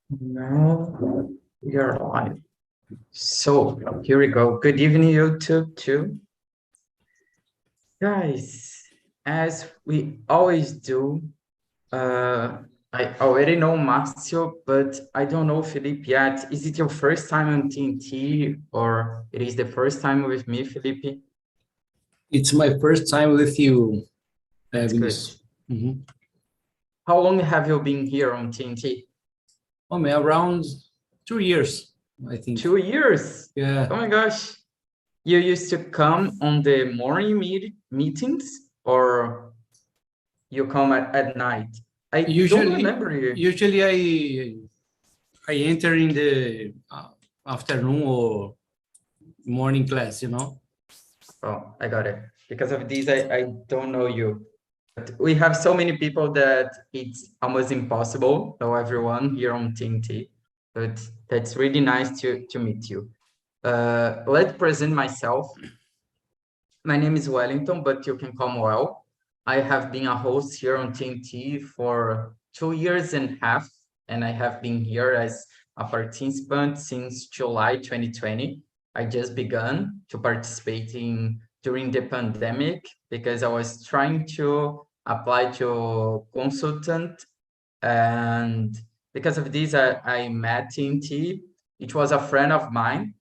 No, you're live. So here we go. Good evening, YouTube too. Guys, as we always do, I already know Marcio, but I don't know Felipe yet. Is it your first time on TNT or it is the first time with me, Felipe? It's my first time with you, That's good. Vinicius. Mhm. How long have you been here on TNT? Oh, man, around 2 years, I think. 2 years? Yeah. Oh my gosh. You used to come on the morning meetings or you come at night? I don't remember you. Usually I enter in the afternoon or morning class, you know. Oh, I got it. Because of this, I don't know you. But we have so many people that it's almost impossible to know everyone here on TNT. But that's really nice to meet you. Let's present myself. My name is Wellington, but you can call me Well. I have been a host here on TNT for 2 years and a half, and I have been here as a participant since July 2020. I just began to participating during the pandemic because I was trying to apply to consultant, and because of this, I met TNT. It was a friend of mine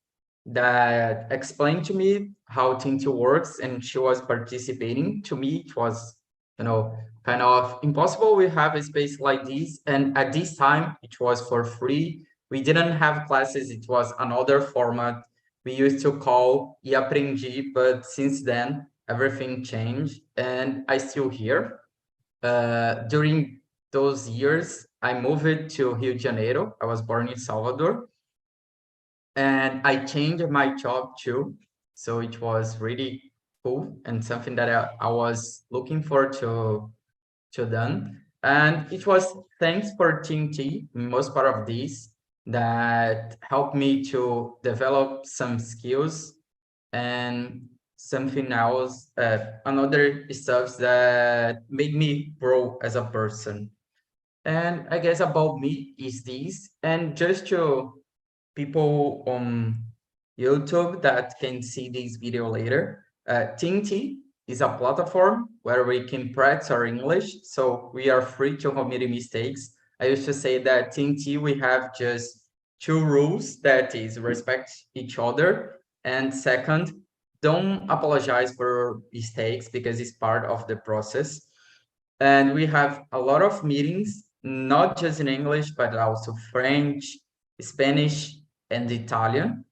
that explained to me how Tinto works, and she was participating. To me, it was, kind of impossible. We have a space like this, and at this time, it was for free. We didn't have classes. It was another format. We used to call E Aprendi, but since then, everything changed, and I still here. During those years, I moved to Rio de Janeiro. I was born in Salvador, and I changed my job too. So it was really cool and something that I was looking forward to done. And it was thanks for Team T, most part of this, that helped me to develop some skills and something else, another stuff that made me grow as a person. And I guess about me is this, and just to people on YouTube that can see this video later. TNT is a platform where we can practice our English, so we are free to commit mistakes. I used to say that TNT, we have just two rules, that is respect each other, and second, don't apologize for mistakes because it's part of the process. And we have a lot of meetings, not just in English, but also French, Spanish, and Italian.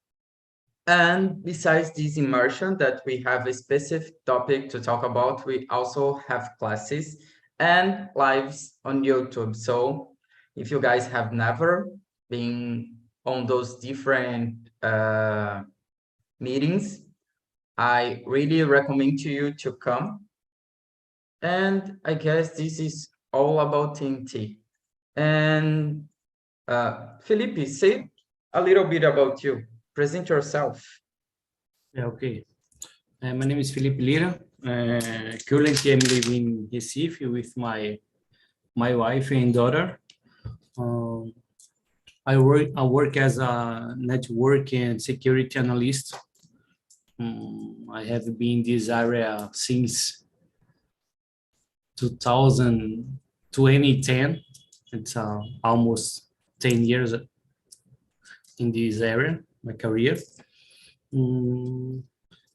And besides this immersion that we have a specific topic to talk about, we also have classes and lives on YouTube. So if you guys have never been on those different meetings, I really recommend to you to come. And I guess this is all about TNT. And Felipe, say a little bit about you. Present yourself. Yeah, okay. My name is Felipe Lira. Currently, I'm living in Recife with my wife and daughter. I work as a network and security analyst. I have been in this area since 2010. It's almost 10 years in this area, my career. In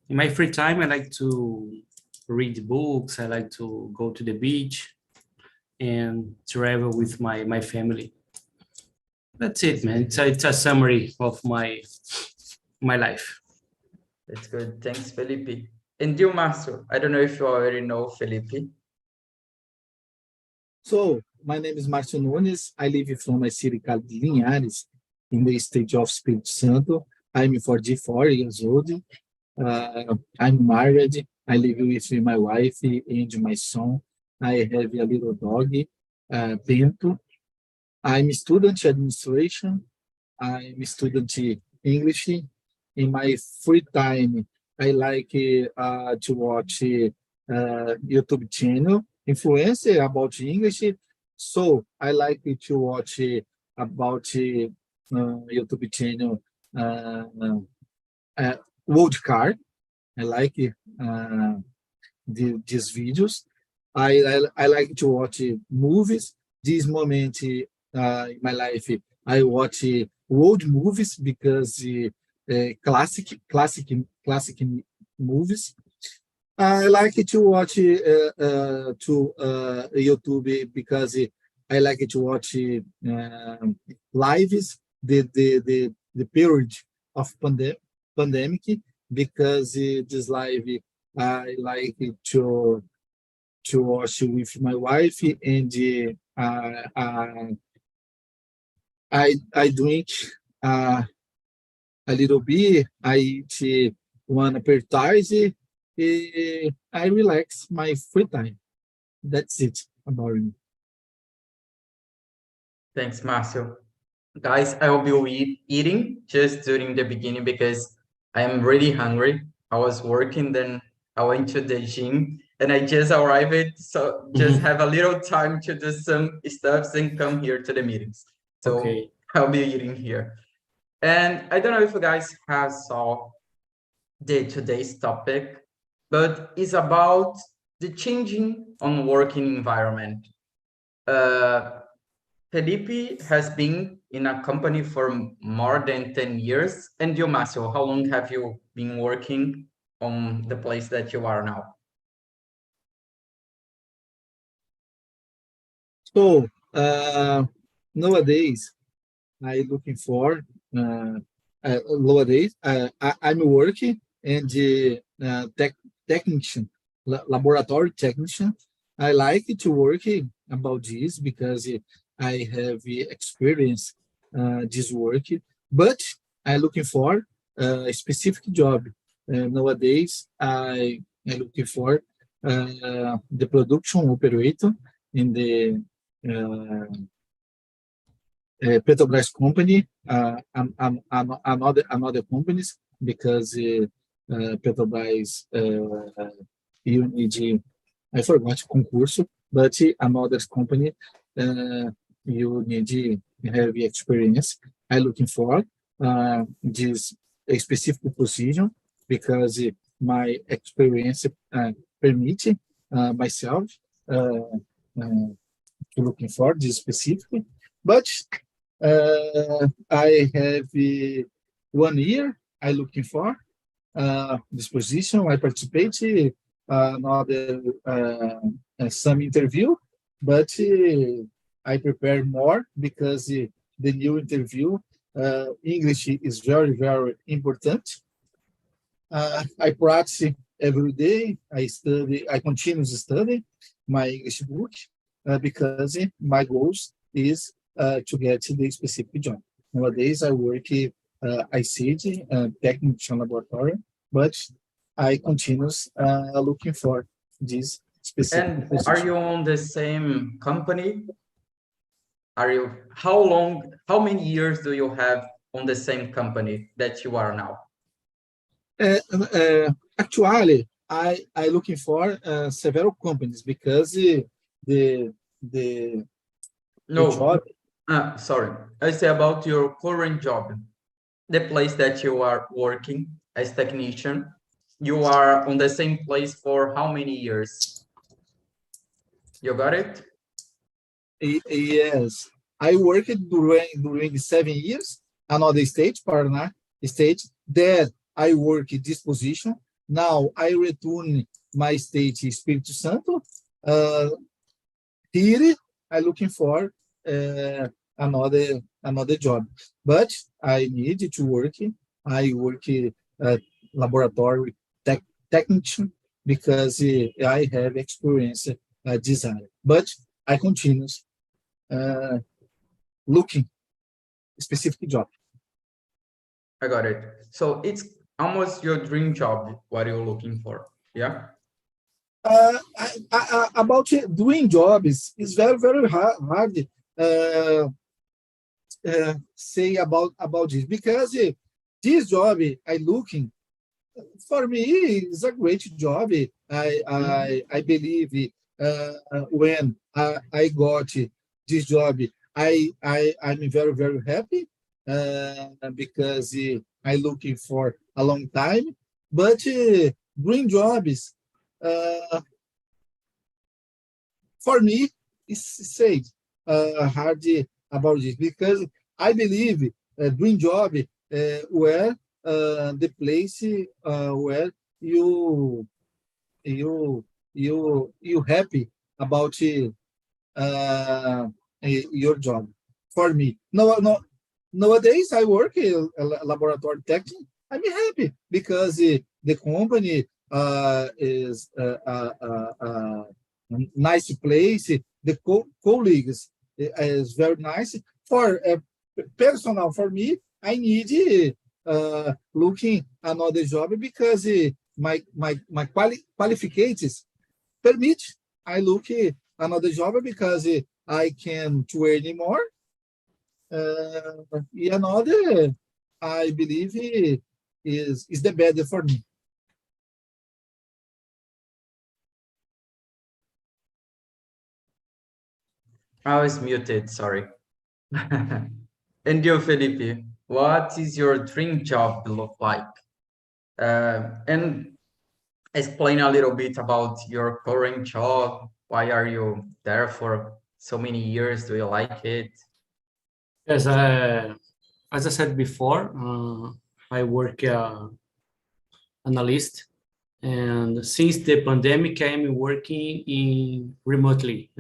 my free time, I like to read books. I like to go to the beach and travel with my family. That's it, man. It's a summary of my life. That's good. Thanks, Felipe. And you, Marcio, I don't know if you already know Felipe. So, my name is Márcio Nunes. I live from my city called Linhares in the state of Espírito Santo. I'm 44 years old. I'm married. I live with my wife and my son. I have a little dog, Bento. I'm a student administration. I'm a student English. In my free time, I like to watch YouTube channel influencer about English. So I like to watch about YouTube channel World Car. I like these videos. I like to watch movies. This moment in my life, I watch old movies because classic movies. I like to watch YouTube because I like to watch lives the period of pandemic because this live I like to watch with my wife and I drink a little bit. I eat one appetizer. I relax my free time. That's it about me. Thanks, Marcio. Guys, I will be eating just during the beginning because I am really hungry. I was working, then I went to the gym and I just arrived. So just have a little time to do some stuffs and come here to the meetings. So Okay. I'll be eating here. And I don't know if you guys have saw today's topic, but it's about the changing on working environment. Felipe has been in a company for more than 10 years. And you, Marcio, how long have you been working on the place that you are now? So nowadays, I'm looking for nowadays I'm working and technician, laboratory technician. I like to work about this because I have experience this work, but I'm looking for a specific job. Nowadays, I'm looking for the production operator in the Petrobras company, another companies because Petrobras you need I forgot concurso, but another company you need to have experience. I'm looking for this specific position because my experience permit myself to looking for this specific, but I have 1 year I looking for this position. I participate another some interview, but I prepare more because the new interview English is very important. I practice every day. I study. I continue to study my English book because my goals is to get to the specific job. Nowadays, I work I see technician laboratory, but I continue looking for this specific And position. are you on the same company? Are you, how many years do you have on the same company that you are now? Actually, I looking for several companies because the No, job. sorry. I say about your current job, the place that you are working as technician. You are on the same place for how many years? You got it? Yes, I worked during 7 years, another state, Paraná state. There I work in this position. Now I return my state, Espírito Santo. Here I looking for another job, but I need to work. I work laboratory technician because I have experience design, but I continue looking specific job. I got it. So it's almost your dream job, what you're looking for. Yeah. About doing jobs is very hard say about this because this job I looking for me is a great job. I believe when I got this job, I'm very, very happy because I'm looking for a long time. But dream jobs, uh, for me, is said hard about this because I believe dream job where the place where you you happy about uh, your job. For me, nowadays I work in a laboratory technician. I'm happy because the company is a nice place. The colleagues is very nice. For personal, for me, I need looking another job because my qualifications permit I look another job because I can to earn more. Another, I believe, is the better for me. I was muted, sorry. And you, Felipe, what is your dream job look like? And explain a little bit about your current job. Why are you there for so many years? Do you like it? Yes, as I said before, I work analyst, and since the pandemic, I'm working in remotely.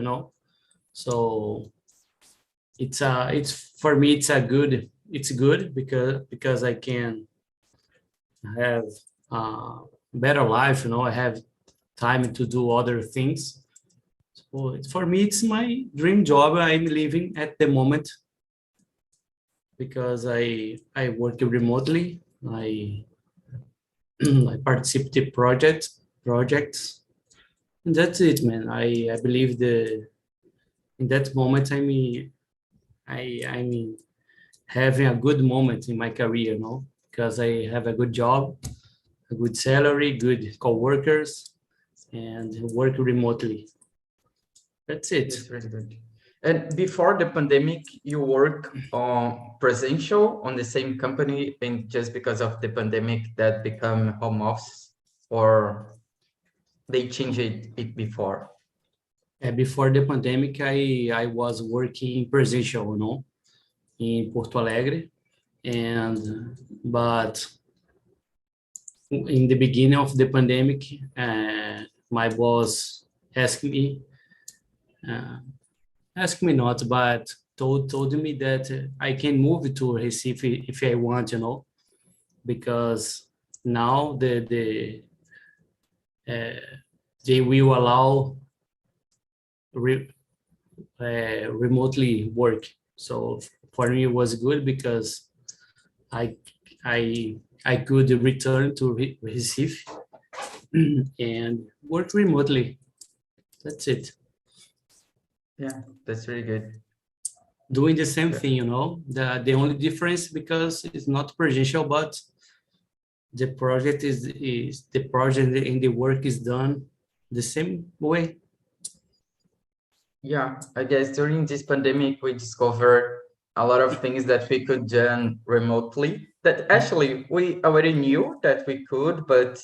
So it's for me it's good because I can have better life. I have time to do other things. So for me, it's my dream job I'm living at the moment because I work remotely. I I participate projects, and that's it, man. I believe in that moment I'm having a good moment in my career, because I have a good job, a good salary, good coworkers, and work remotely. That's it. It's really good. And before the pandemic, you work on presential on the same company, and just because of the pandemic that become home office, or they changed it before? Before the pandemic, I was working presential, in Porto Alegre, but in the beginning of the pandemic, my boss asked me, not, but told me that I can move to Recife if I want, because now they will allow remotely work. So for me, it was good because I could return to Recife and work remotely. That's it. Yeah, that's really good. Doing the same thing, the only difference, because it's not presential, but the project is the project and the work is done the same way. Yeah, I guess during this pandemic, we discovered a lot of things that we could do remotely that actually we already knew that we could, but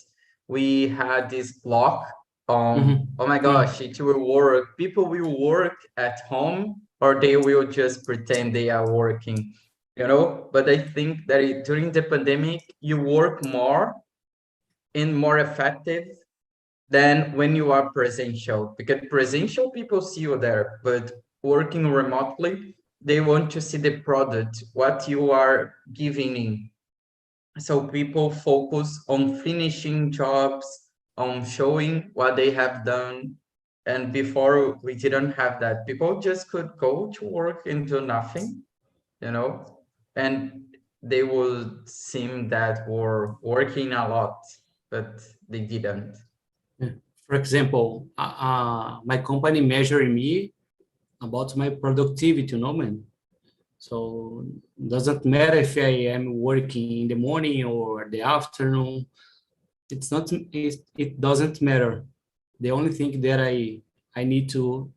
we had this block on, oh my gosh, it will work. People will work at home or they will just pretend they are working, But I think that during the pandemic, you work more and more effective than when you are presential, because presential people see you there, but working remotely, they want to see the product, what you are giving in. So people focus on finishing jobs, on showing what they have done. And before we didn't have that. People just could go to work and do nothing, and they would seem that were working a lot, but they didn't. For example, my company measuring me about my productivity, man. So it doesn't matter if I am working in the morning or the afternoon. It doesn't matter. The only thing that I need to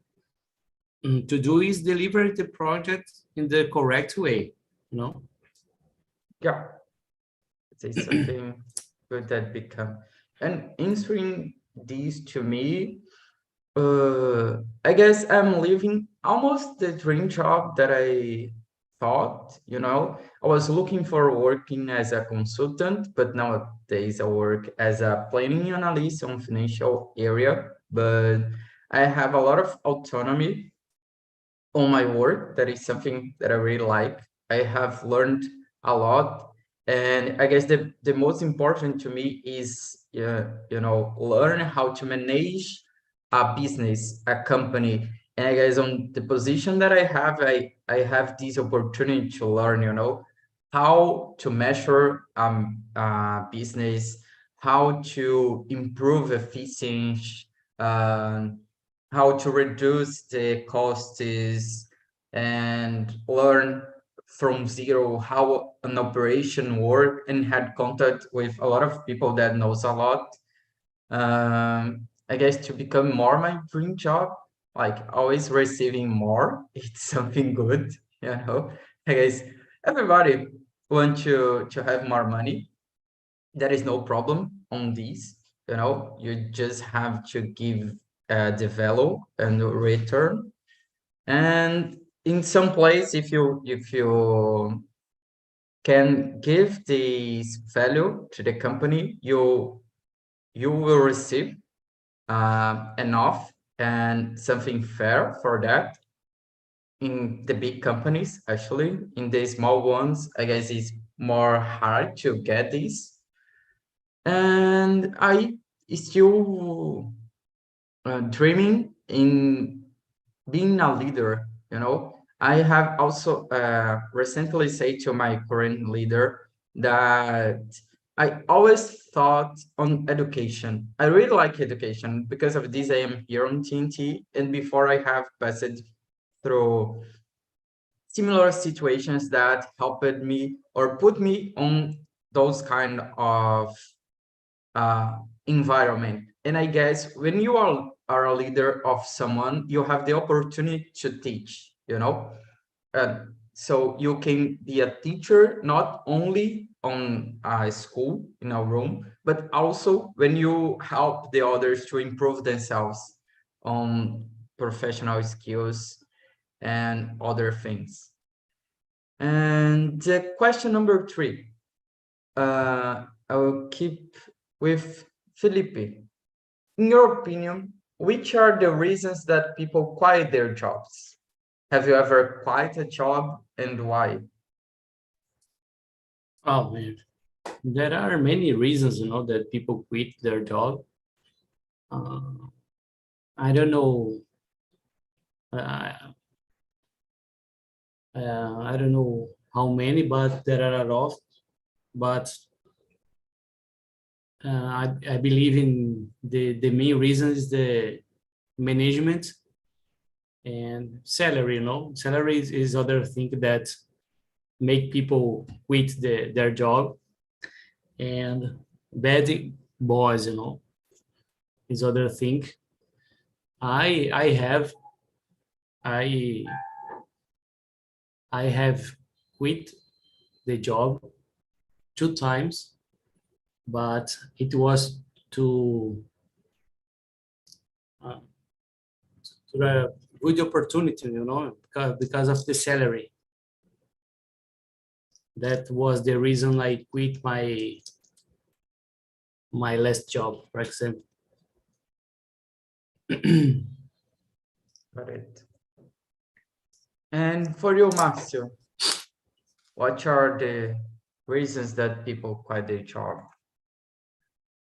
to do is deliver the project in the correct way, you know? Yeah, it's something good that become. And answering these to me, I guess I'm living almost the dream job that I thought, you know. I was looking for working as a consultant, but nowadays I work as a planning analyst on financial area, but I have a lot of autonomy on my work. That is something that I really like. I have learned a lot, and I guess the most important to me is learn how to manage a business, a company. And I guess on the position that I have this opportunity to learn, how to measure business, how to improve efficiency, um, how to reduce the costs, and learn from zero how an operation work, and had contact with a lot of people that knows a lot. I guess to become more my dream job, like always receiving more, it's something good, I guess everybody want to have more money. There is no problem on this, you just have to give the value and return. And in some place, if you can give this value to the company, you will receive enough and something fair for that. In the big companies, actually, in the small ones, I guess it's more hard to get this. And I still dreaming in being a leader. I have also recently said to my current leader that I always thought on education. I really like education. Because of this, I am here on TNT, and before I have passed through similar situations that helped me or put me on those kind of environment. And I guess when you are a leader of someone, you have the opportunity to teach, so you can be a teacher not only on a school in a room, but also when you help the others to improve themselves on professional skills and other things. And the question number 3, I will keep with Felipe. In your opinion, which are the reasons that people quit their jobs? Have you ever quit a job, and why? Oh man, there are many reasons, that people quit their job. I don't know. I don't know how many, but there are a lot. But I believe in the main reason is the management and salary. Salary is other thing that make people quit their job, and bad boss, is other thing. I have quit the job 2 times, but it was to a good opportunity, because of the salary. That was the reason I quit my last job, for example. Got it. And for you, Marcio, what are the reasons that people quit their job?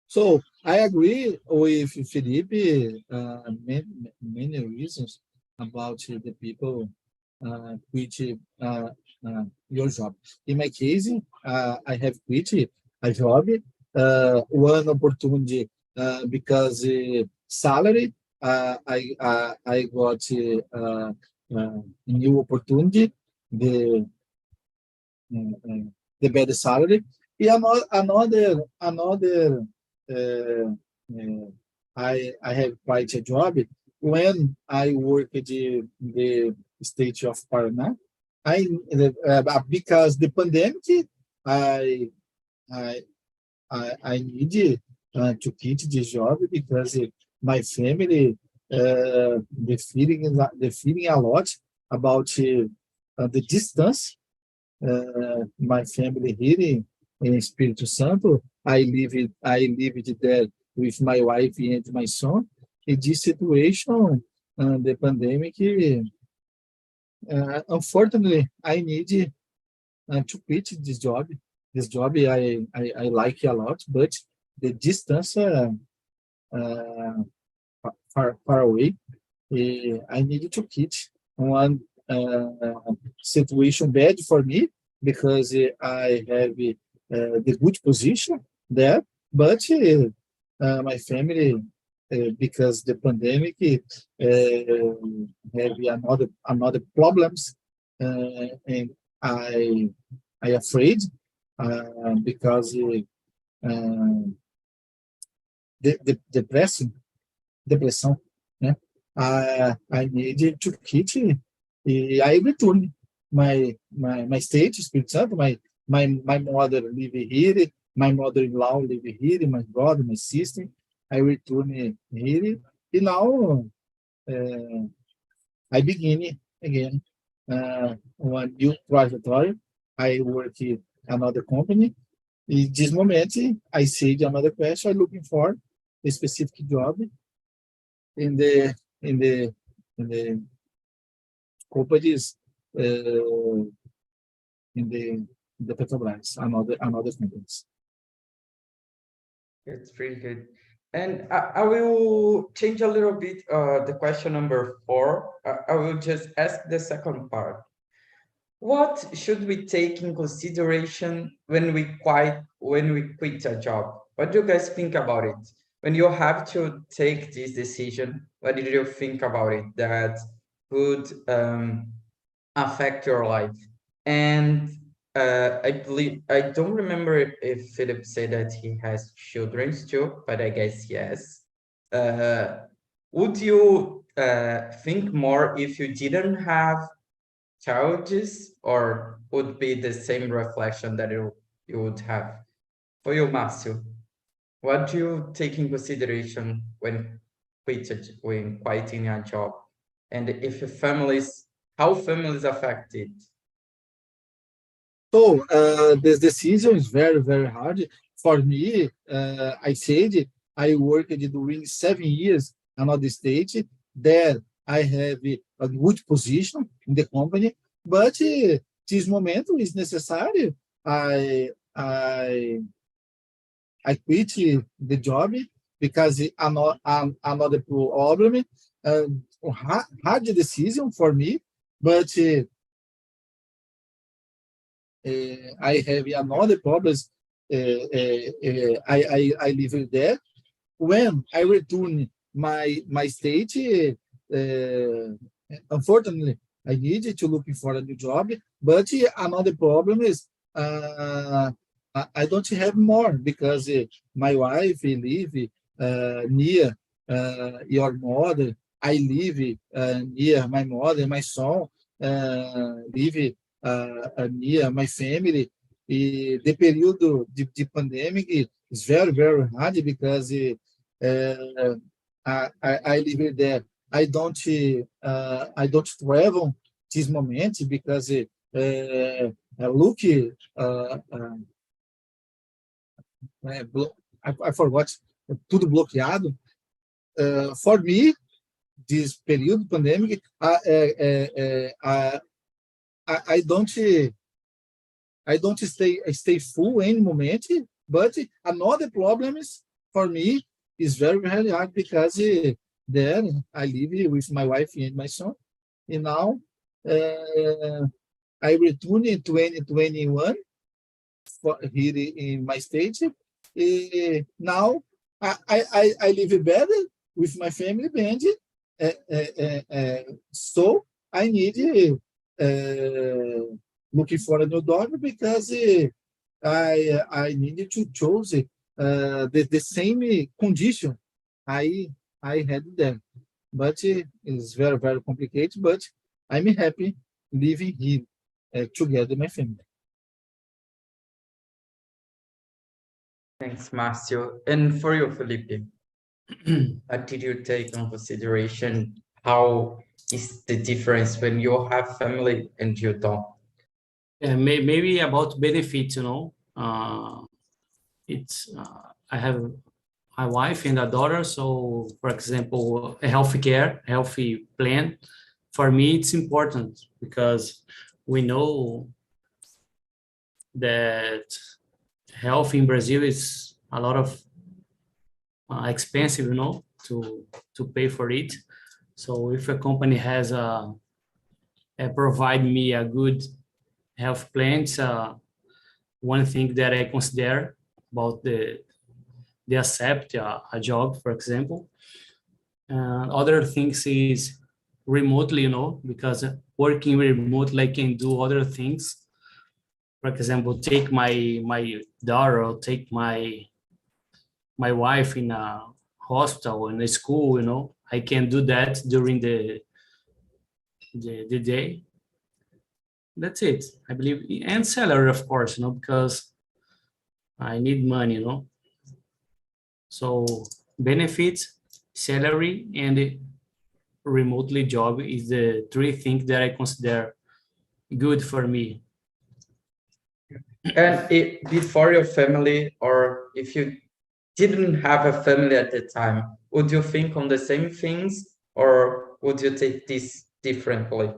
So I agree with Felipe. Many reasons about the people quit your job. In my case, I have quit a job. One opportunity because salary. I got new opportunity. The better salary. And another uh, I have quite a job when I worked in the state of Paraná, because the pandemic, I I I need to quit this job because my family the feeling a lot about the distance. My family here in Espírito Santo. I lived there with my wife and my son. In this situation, the pandemic, unfortunately, I need to quit this job. This job I like a lot, but the distance uh, far away, I need to quit. One situation bad for me because I have the good position there, but my family, because the pandemic, have another problems, and I afraid because the depressão, né? I need to quit. I return my state, Espírito Santo. My mother live here. My mother-in-law live here. My brother, my sister. I return here. And now I begin again one new trajectory. I work in another company. In this moment, I see another question. I'm looking for a specific job in the in the in the companies in the Petrobras, another companies. It's pretty good. And I will change a little bit the question number 4. I will just ask the second part. What should we take in consideration when we quit a job? What do you guys think about it? When you have to take this decision, what did you think about it that would affect your life? And I believe, I don't remember if Philip said that he has children too, but I guess yes. Would you think more if you didn't have childs, or would be the same reflection that you would have? For you, Márcio, what do you take in consideration when quitting a job? And if how families affected? So this decision is very, very hard for me. I said I worked during 7 years another state. There I have a good position in the company, but this moment is necessary. I quit the job because another problem, hard decision for me, but I have another problems. I live there. When I return my state, unfortunately, I need to look for a new job. But another problem is I don't have more because my wife live near your mother. I live near my mother. My son live near my family. The period de pandemic is very, very hard because I live there. I don't travel this moment because look, I forgot, tudo bloqueado. For me, this period pandemic, I don't stay full any moment. But another problem is for me is very, very hard because there I live with my wife and my son, and now I return in 2021 here in my state. Now I live better with my family band, so I need looking for a new dog because I needed to choose the same condition I had there. but it's very, very complicated, but I'm happy living here together with my family. Thanks, Marcio. And for you, Felipe, what did you take in consideration? How is the difference when you have family and you don't? Maybe about benefits, it's I have my wife and a daughter, so for example, a healthy plan, for me it's important because we know that health in Brazil is a lot of expensive, to pay for it. So if a company has provide me a good health plan, it's one thing that I consider about the accept a job, for example. Other things is remotely, because working remotely I can do other things. For example, take my daughter or take my wife in a hospital, in a school, I can do that during the day. That's it, I believe. And salary, of course, because I need money. So benefits, salary, and remotely job is the three things that I consider good for me. And before your family, or if you didn't have a family at the time, would you think on the same things, or would you take this differently?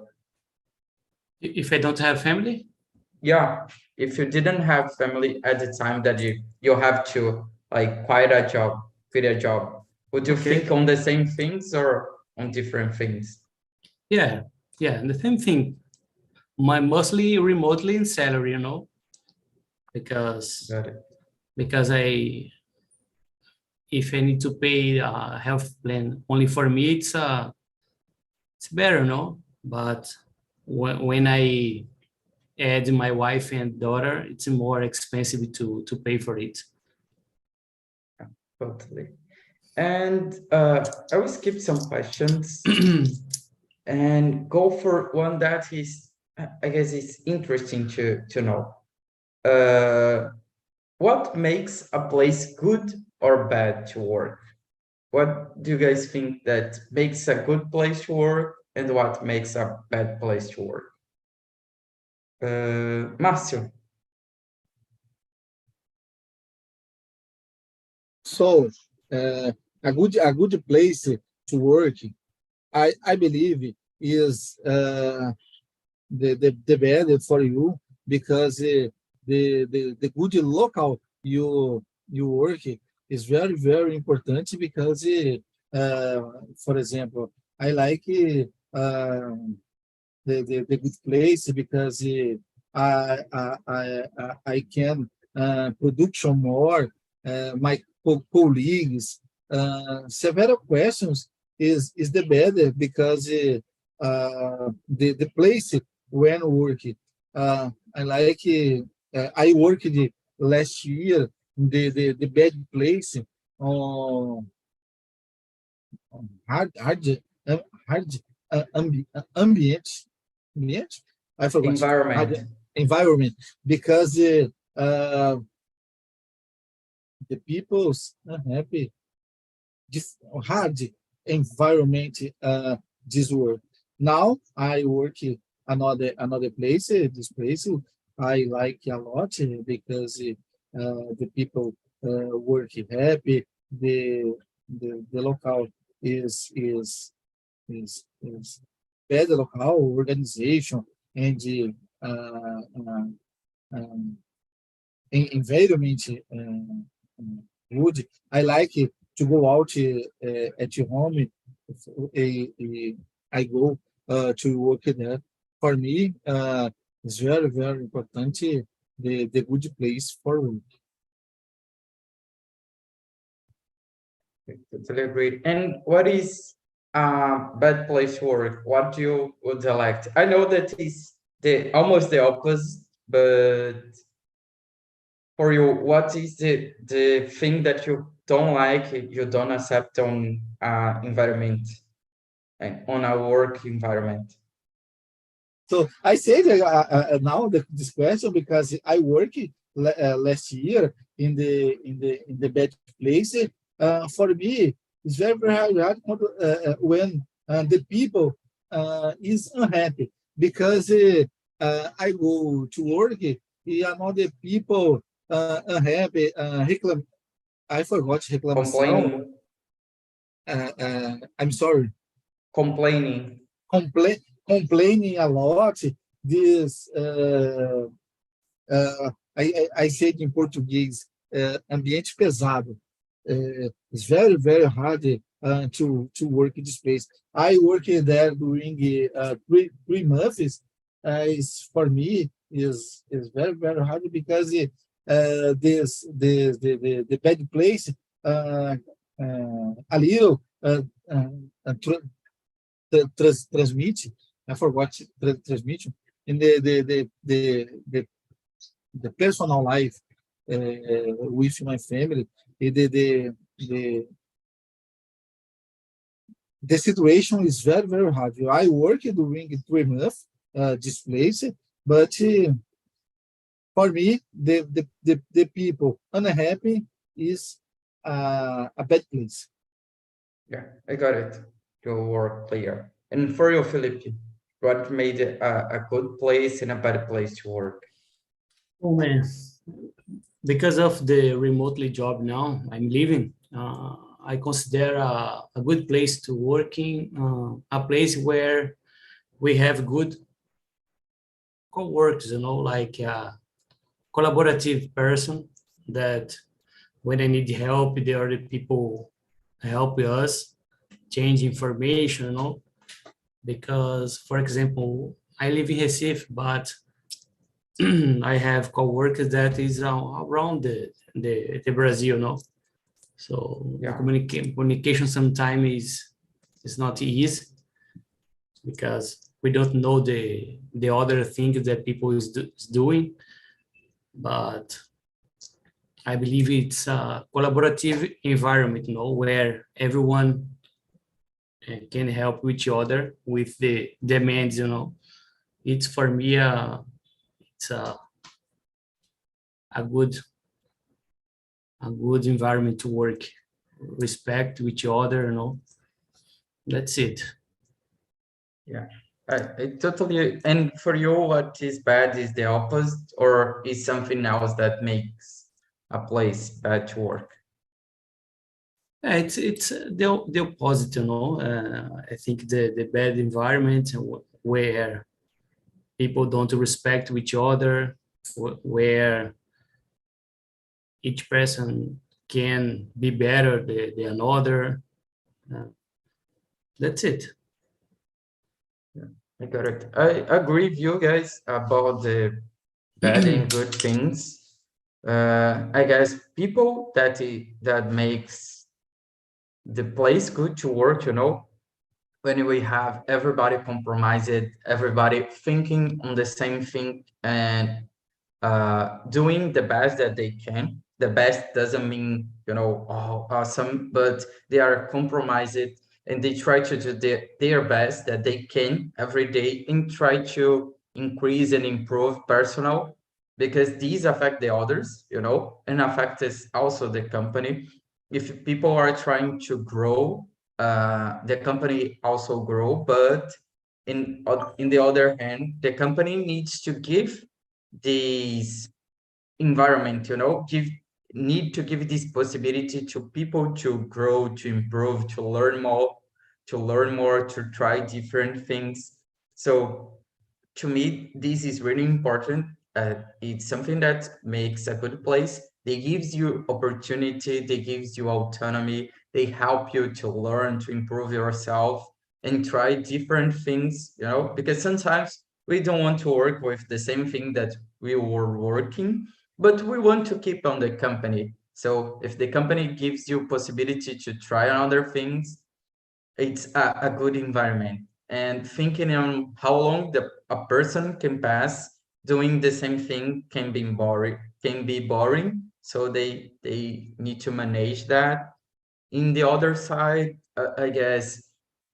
If I don't have family? Yeah, if you didn't have family at the time that you have to like quit a job, would you Okay. think on the same things or on different things? Yeah, and the same thing. My mostly remotely in salary, because Got it. because if I need to pay a health plan only for me, it's better, But when I add my wife and daughter, it's more expensive to pay for it. Totally. And I will skip some questions and go for one that is, I guess, is interesting to know. What makes a place good or bad to work? What do you guys think that makes a good place to work and what makes a bad place to work? Márcio. So a good place to work, I believe, is the better for you, because the good local you work is very, very important, because for example, I like the good place because I can production more, my colleagues. Several questions is the better, because the place when work, I like I worked last year in the bad place on hard hard ambient. I forgot. Environment. Environment, because the people's happy this hard environment this work. Now I work another place. This place I like a lot, because the people work happy. The local is better local organization, and um, environment good. I like it to go out at home. I go to work there. For me, it's very, very important, the good place for work. Totally agreed. And what is bad place to work? What do you would elect? I know that is the almost the opposite, but for you, what is the thing that you don't like, you don't accept on environment? and on a work environment? So I said now this question because I worked last year in the bad place. For me, it's very hard when the people is unhappy because I go to work and other people unhappy. I forgot reclamação. Complaining. I'm sorry. Complaining. Complaining a lot. This I said in Portuguese, ambiente pesado. It's very hard to work in this place. I worked there during 3 months. Is for me is very hard because the bad place a little transmit. I forgot transmission in the personal life with my family. The situation is very hard. I work during 3 months this place, but for me, the people unhappy is a bad place. Yeah, I got it. Your work clear. And for you, Felipe, what made it a good place and a bad place to work? Oh man, because of the remotely job now I'm living, I consider a good place to working, a place where we have good co-workers, like a collaborative person that when I need help, the other people help us change information, because, for example, I live in Recife, but I have co-workers that is around the Brazil, so Yeah. the communication sometimes is not easy because we don't know the other things that people is doing, but I believe it's a collaborative environment, where everyone can help each other with the demands, It's for me, it's a good environment to work, respect each other, That's it. Yeah, I totally. And for you, what is bad is the opposite, or is something else that makes a place bad to work? It's the opposite, I think the bad environment where people don't respect each other, where each person can be better than another. That's it. Yeah, I got it. I agree with you guys about the bad and good things. I guess people that makes the place good to work, when we have everybody compromised, everybody thinking on the same thing and doing the best that they can. The best doesn't mean, oh, awesome, but they are compromised and they try to do their best that they can every day and try to increase and improve personal, because these affect the others, and affect us also the company. If people are trying to grow, the company also grow, but in the other hand, the company needs to give this environment, need to give this possibility to people to grow, to improve, to learn more, to try different things. So to me, this is really important. It's something that makes a good place. They gives you opportunity, they gives you autonomy, they help you to learn, to improve yourself and try different things, because sometimes we don't want to work with the same thing that we were working, but we want to keep on the company. So if the company gives you possibility to try other things, it's a good environment. And thinking on how long a person can pass doing the same thing can be boring. So they need to manage that. In the other side, I guess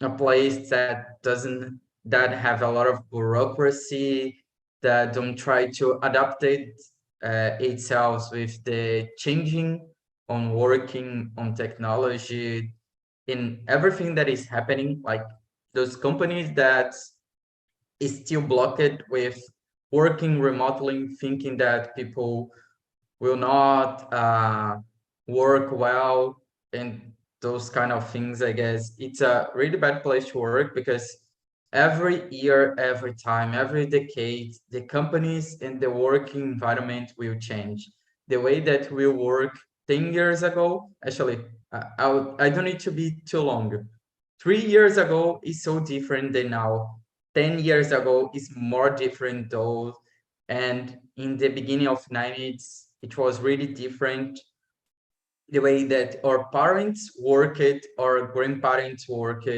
a place that have a lot of bureaucracy, that don't try to adapt itself with the changing on working on technology in everything that is happening, like those companies that is still blocked with working remotely, thinking that people will not work well, and those kind of things. I guess it's a really bad place to work, because every year, every time, every decade, the companies and the working environment will change. The way that we work 10 years ago, actually, I don't need to be too long. 3 years ago is so different than now. 10 years ago is more different though. And in the beginning of 90s, it was really different. The way that our parents worked, our grandparents worked,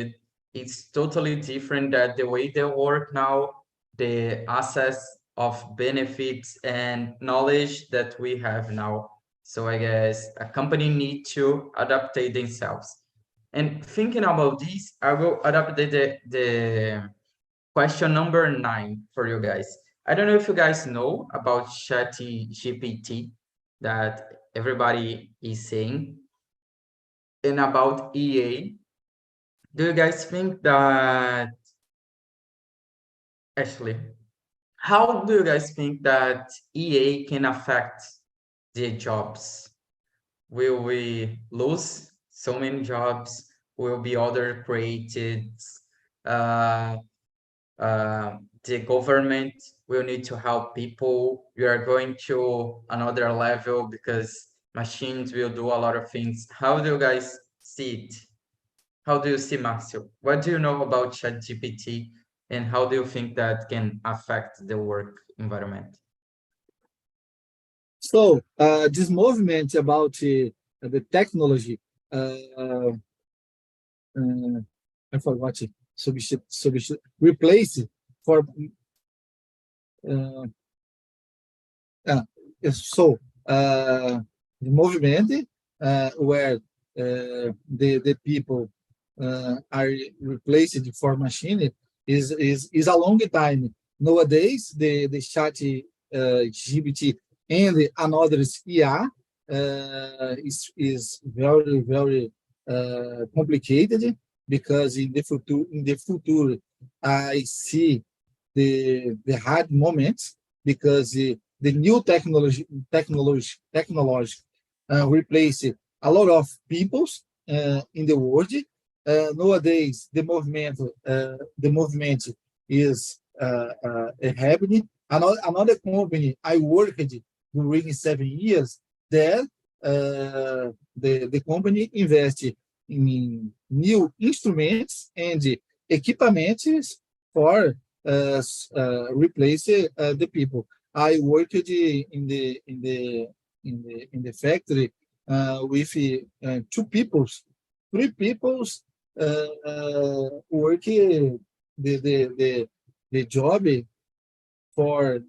it's totally different than the way they work now. The access of benefits and knowledge that we have now. So I guess a company need to adapt themselves. And thinking about this, I will adapt the question number 9 for you guys. I don't know if you guys know about ChatGPT that everybody is saying, and about EA. Do you guys think that, actually, how do you guys think that EA can affect the jobs? Will we lose so many jobs? Will be other created? Uh, the government will need to help people. We are going to another level because machines will do a lot of things. How do you guys see it? How do you see, Marcio? What do you know about ChatGPT, and how do you think that can affect the work environment? So this movement about the technology, I forgot it, replace for so the movement where the people are replaced for machine is a long time. Nowadays, the chat GPT and another IA is very complicated, because in the future I see the hard moments, because the new technology replace a lot of peoples in the world. Nowadays, the movement is happening. Another company I worked during 7 years, there the company invested in new instruments and equipments for replace the people. I worked in the factory with 2 peoples, 3 peoples work the job for,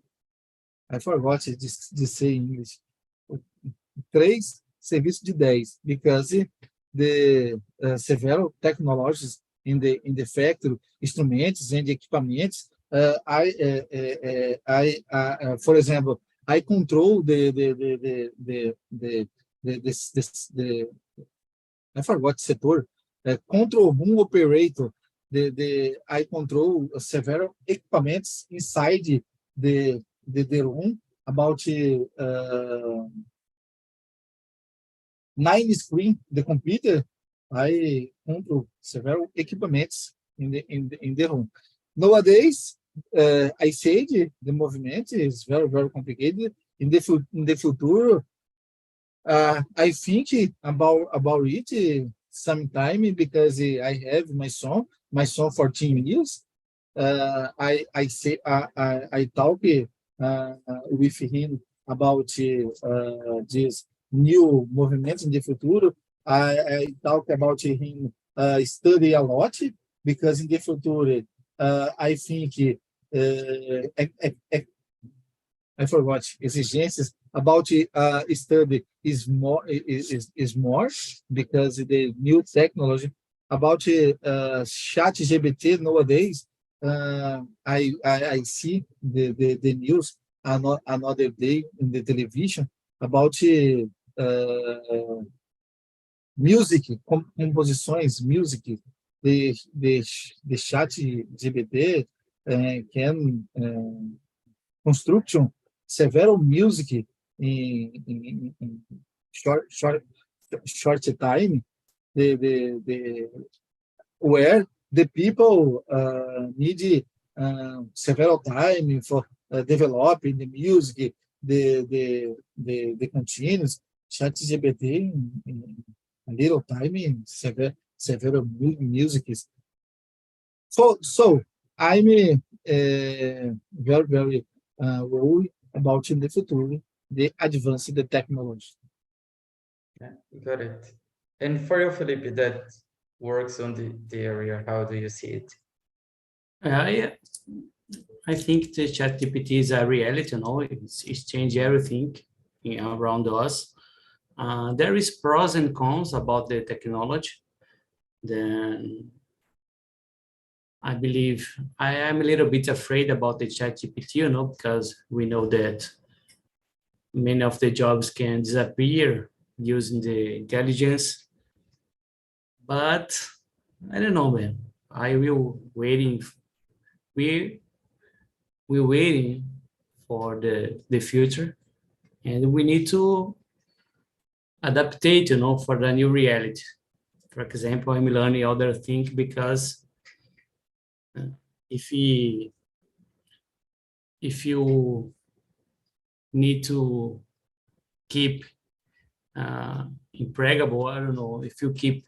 I forgot to say in English, 3 serviços de 10, because the several technologies in the factory, instruments and equipments. For example, I control the I forgot setor, control room operator. I control several equipments inside the room, about 9 screen the computer. I control several equipments in the room. Nowadays, I said the movement is very complicated. In the future, I think about it sometime, because I have my son 14 years. I talk with him about this new movements in the future. I talk about him study a lot, because in the future I think I forgot exigências about study is more, because the new technology about chat GPT nowadays. I see the news another day in the television about music, composições, music. The chat GPT can construction several music in short time. The where the people need several time for developing the music, the continuous ChatGPT in a little time in several music. So I'm very worried about in the future the advance in the technology. Yeah, got it. And for you, Felipe, that works on the area, how do you see it? Yeah, I think the ChatGPT is a reality, it's changed everything around us. There is pros and cons about the technology. Then I believe I am a little bit afraid about the ChatGPT, because we know that many of the jobs can disappear using the intelligence. But I don't know, man. We're waiting for the future, and we need to adaptate, for the new reality. For example, I'm learning other things because if you need to keep impregnable, I don't know, if you keep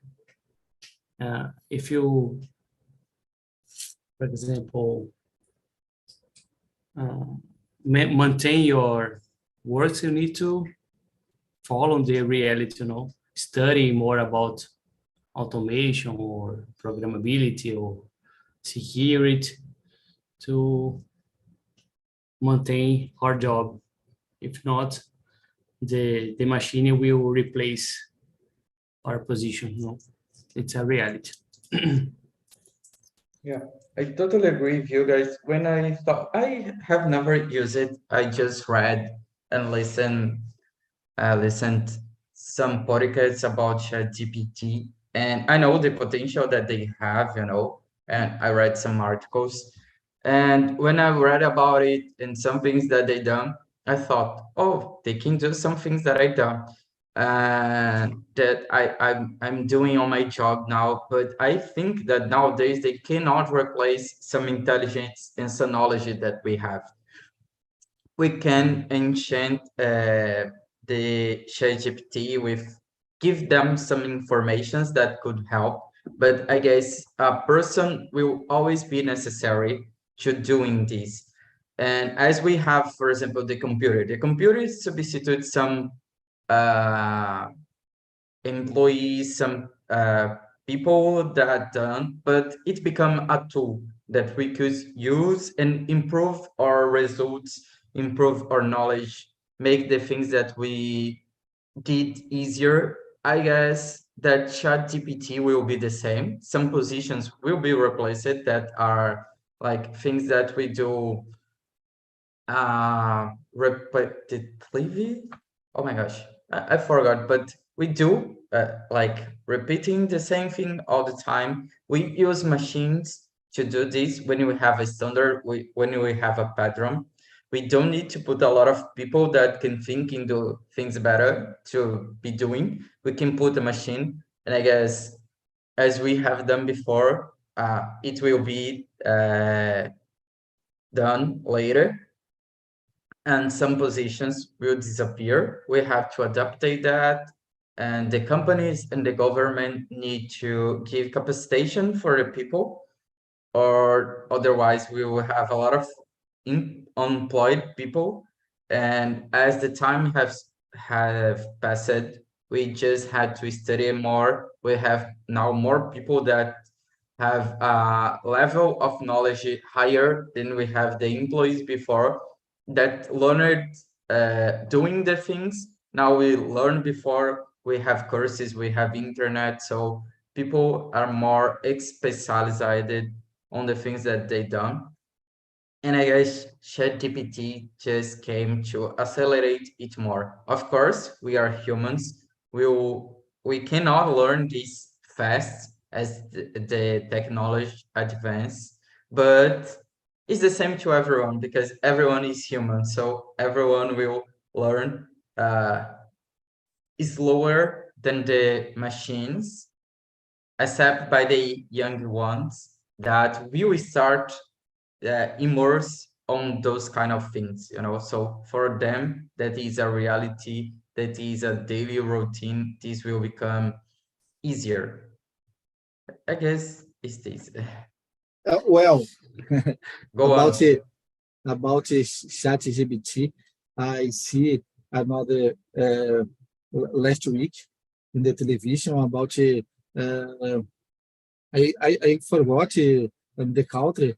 for example, maintain your works, you need to follow the reality, study more about automation or programmability or security to maintain our job. If not, the machine will replace our position. It's a reality. Yeah, I totally agree with you guys. When I thought, I have never used it, I just read and listened some podcasts about ChatGPT, and I know the potential that they have, and I read some articles. And when I read about it and some things that they done, I thought, oh, they can do some things that I done, that I'm doing on my job now. But I think that nowadays they cannot replace some intelligence and some knowledge that we have. We can enchant the ChatGPT with give them some informations that could help, but I guess a person will always be necessary to doing this. And as we have, for example, the computer substitutes some employees, some people that done, but it become a tool that we could use and improve our results, improve our knowledge, make the things that we did easier. I guess that ChatGPT will be the same. Some positions will be replaced that are like things that we do repetitively. Oh my gosh, I forgot, but we do like repeating the same thing all the time. We use machines to do this when we have a standard, when we have a pattern. We don't need to put a lot of people that can think and do things better to be doing. We can put a machine, and I guess as we have done before, it will be done later, and some positions will disappear. We have to adapt that, and the companies and the government need to give capacitation for the people, or otherwise we will have a lot of unemployed people. And as the time have passed, we just had to study more. We have now more people that have a level of knowledge higher than we have the employees before that learned doing the things. Now we learn before, we have courses, we have internet, so people are more specialized on the things that they done. And I guess ChatGPT just came to accelerate it more. Of course, we are humans. We cannot learn this fast as the technology advance, but it's the same to everyone because everyone is human. So everyone will learn slower than the machines, except by the young ones that will start immerse on those kind of things, you know. So for them, that is a reality, that is a daily routine. This will become easier. I guess it's this. Well, Go on. about ChatGPT, I see another last week in the television about I forgot the country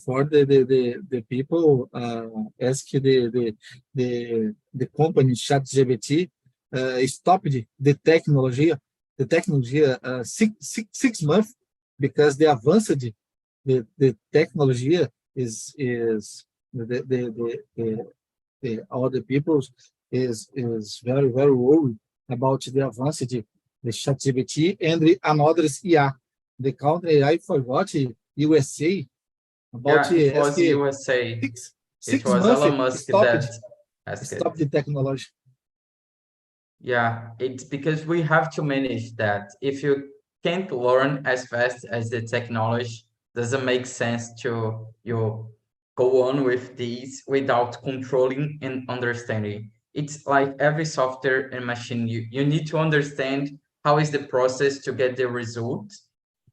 for the people ask the company ChatGPT stopped the technology 6 months because the advanced the technology is the all the people is very worried about the advanced the ChatGPT and the another IA. The country I forgot USA about Yeah, it was ask USA. six It was months Elon Musk that asked it. stop the technology. Yeah, it's because we have to manage that. If you can't learn as fast as the technology, doesn't make sense to you go on with these without controlling and understanding. It's like every software and machine, you need to understand how is the process to get the result.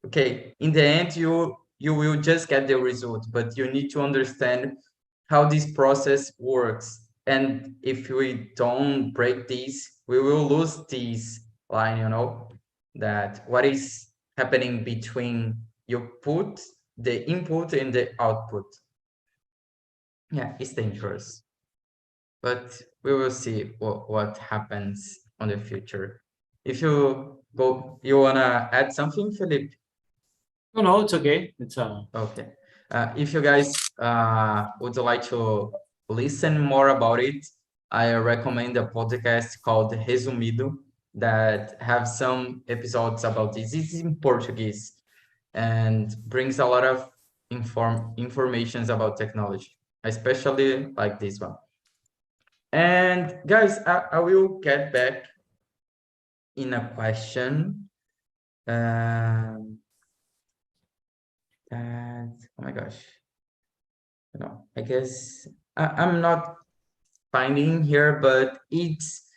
Okay, in the end, you will just get the result, but you need to understand how this process works. And if we don't break these, we will lose this line, you know, that what is happening between you put the input and the output. Yeah, it's dangerous, but we will see what happens on the future. If you wanna add something, Felipe? No, it's okay. It's Okay. If you guys would like to listen more about it, I recommend a podcast called Resumido that have some episodes about this. It's in Portuguese and brings a lot of informations about technology, especially like this one. And guys, I will get back in a question. And oh my gosh, I guess I'm not finding here, but it's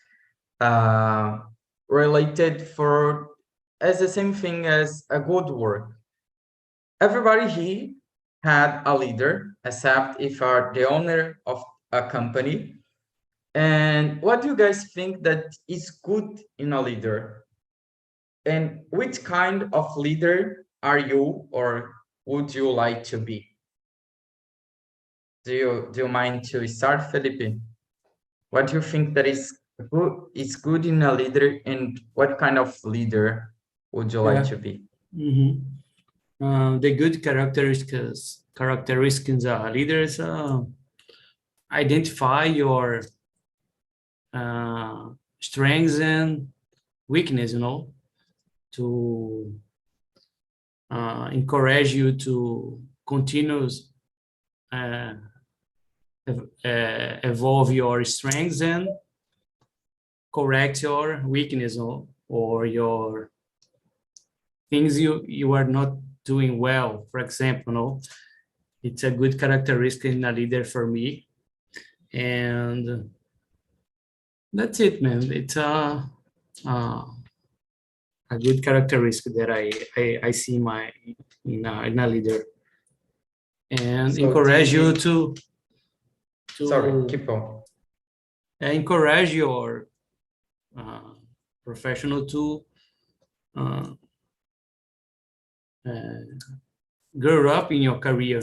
related for as the same thing as a good work. Everybody here had a leader, except if are the owner of a company. And what do you guys think that is good in a leader? And which kind of leader are you or would you like to be? Do you mind to start, Felipe? What do you think that is good in a leader, and what kind of leader would you like to be? The good characteristics of leaders identify your strengths and weakness, you know, to encourage you to continue evolve your strengths and correct your weakness or your things you are not doing well. For example, it's a good characteristic in a leader for me, and that's it, man. It's a good characteristic that I see in a leader, and So encourage you to sorry, keep on. encourage your professional to grow up in your career,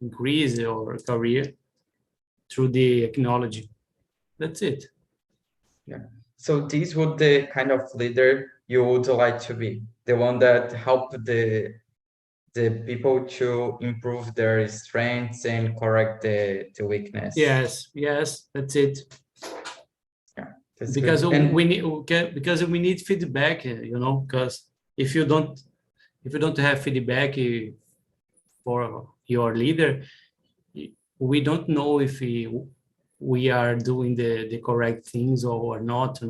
increase your career through the technology. That's it. Yeah. So this would the kind of leader you would like to be? The one that help the people to improve their strengths and correct the weakness. Yes, that's it. Yeah, that's Because good. And we need feedback, because if you don't have feedback for your leader, we don't know if we are doing the correct things or not,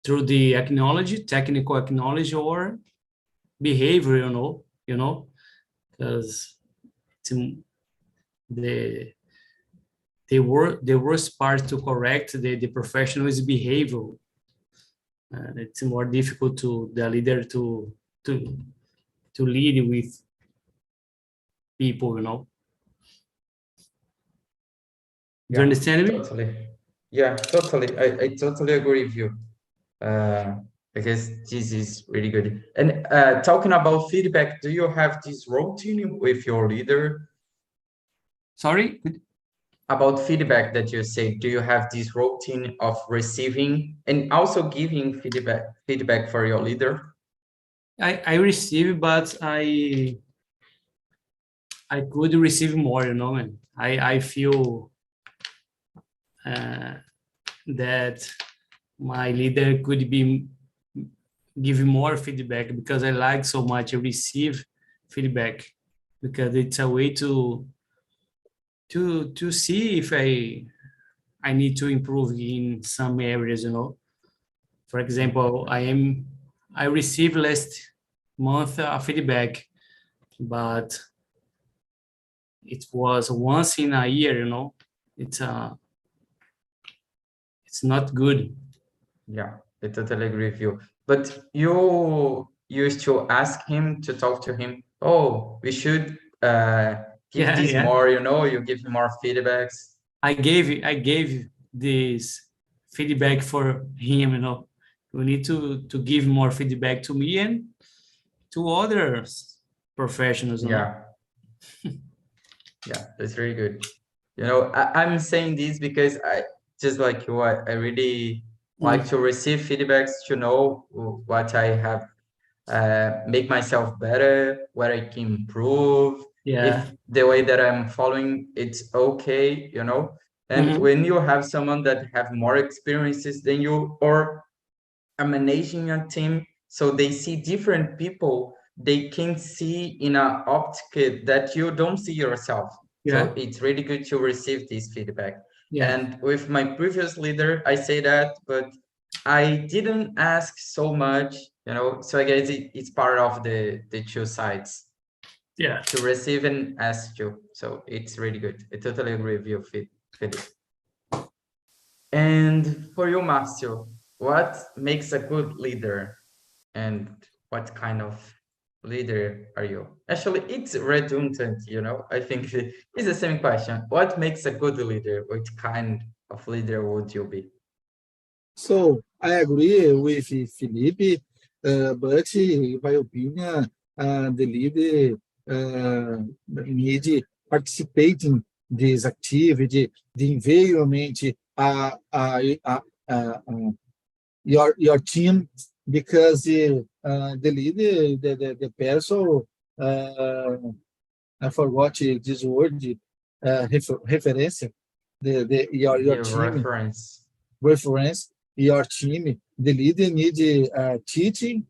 through the technical acknowledge or behavior, because the worst part to correct the professional is behavior. And it's more difficult to the leader to lead with people, Do you understand me? Totally. Yeah, totally. I totally agree with you. Because this is really good. And talking about feedback, do you have this routine with your leader? Sorry? About feedback that you say, do you have this routine of receiving and also giving feedback for your leader? I receive, but I could receive more, and I feel that my leader could be giving more feedback, because I like so much to receive feedback, because it's a way to see if I need to improve in some areas, For example, I received last month a feedback, but it was once in a year, It's not good. Yeah, I totally agree with you. But you used to ask him to talk to him. Oh, we should give this more, you give more feedbacks. I gave this feedback for him, We need to give more feedback to me and to other professionals. Yeah. Yeah, that's very good. I'm saying this because I just like you, I really like to receive feedbacks to know what I have, make myself better, where I can improve. If the way that I'm following, it's okay, And when you have someone that have more experiences than you, or are managing a team, so they see different people, they can see in an optic that you don't see yourself. So it's really good to receive this feedback. And with my previous leader, I say that, but I didn't ask so much, so I guess it's part of the two sides. Yeah. To receive and ask you. So it's really good. I totally agree with you, Philip. And for you, Marcio, what makes a good leader, and what kind of leader are you? Actually, it's redundant, I think it's the same question. What makes a good leader? What kind of leader would you be? So I agree with Felipe, but in my opinion, the leader need participating this activity, the environment, your team, because the leader, the person, I forgot this word, referência, your team, reference, your team, the leader need teaching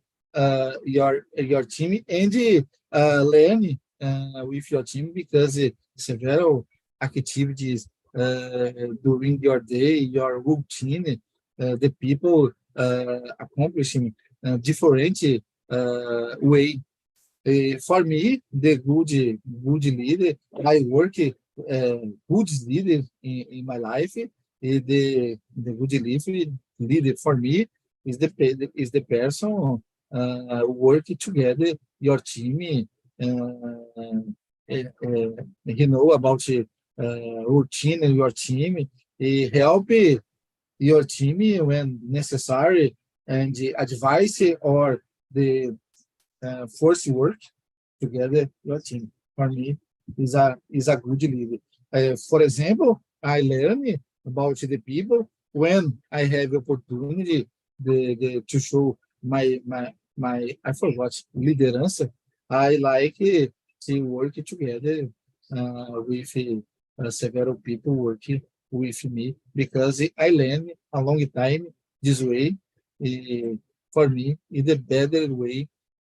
your team and learn with your team, because several activities during your day, your routine, the people accomplishing different way. For me, the good leader, I work good leader in my life. The good leader for me is the person work together your team. He know about routine in your team. He help your team when necessary, and the advice or the force work together your team. For me, is a good leader. For example, I learn about the people when I have opportunity to show my I forgot liderança. I like to work together with several people working with me because I learned a long time this way. For me, is the better way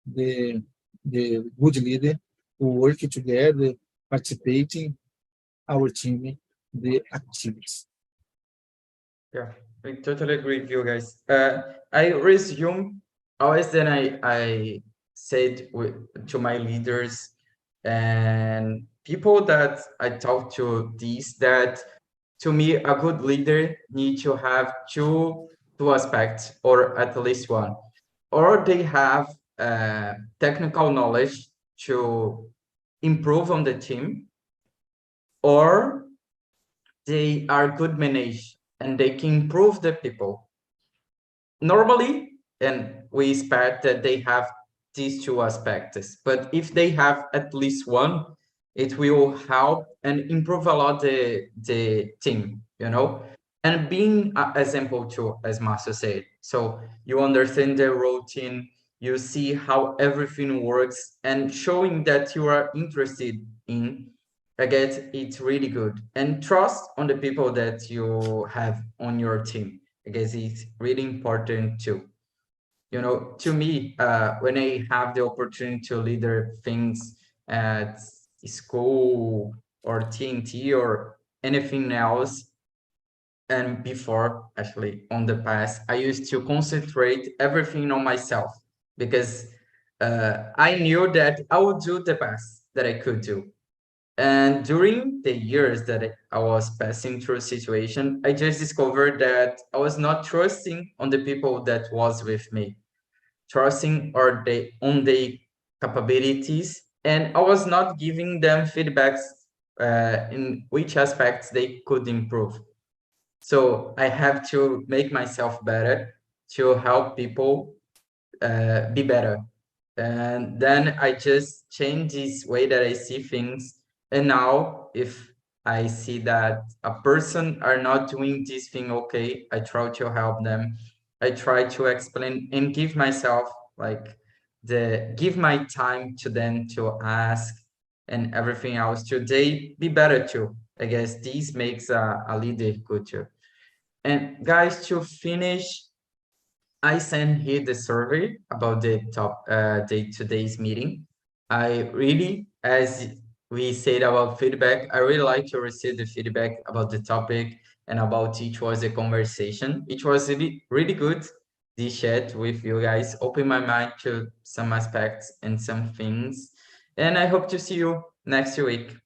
the good leader who work together, participating our team, the activities. Yeah, I totally agree with you guys. I resume always then I said to my leaders and people that I talk to these that to me a good leader need to have two aspects or at least one, or they have technical knowledge to improve on the team, or they are good managed and they can improve the people. Normally, and we expect that they have these two aspects, but if they have at least one, it will help and improve a lot the team, you know, and being an example too, as Marcio said. So you understand the routine, you see how everything works, and showing that you are interested in, I guess it's really good. And trust on the people that you have on your team. I guess it's really important too. You know, to me, when I have the opportunity to lead things at school or TNT or anything else, and before actually on the past, I used to concentrate everything on myself because I knew that I would do the best that I could do. And during the years that I was passing through a situation, I just discovered that I was not trusting on the people that was with me, trusting on their capabilities, and I was not giving them feedbacks in which aspects they could improve. So I have to make myself better to help people be better. And then I just change this way that I see things. And now if I see that a person are not doing this thing okay, I try to help them. I try to explain and give myself like give my time to them to ask and everything else to they be better too. I guess this makes a leader good too. And guys, to finish, I sent here the survey about the today's meeting. I really, as we said about feedback, I really like to receive the feedback about the topic and about each was a conversation. It was really good, this chat with you guys, open my mind to some aspects and some things. And I hope to see you next week.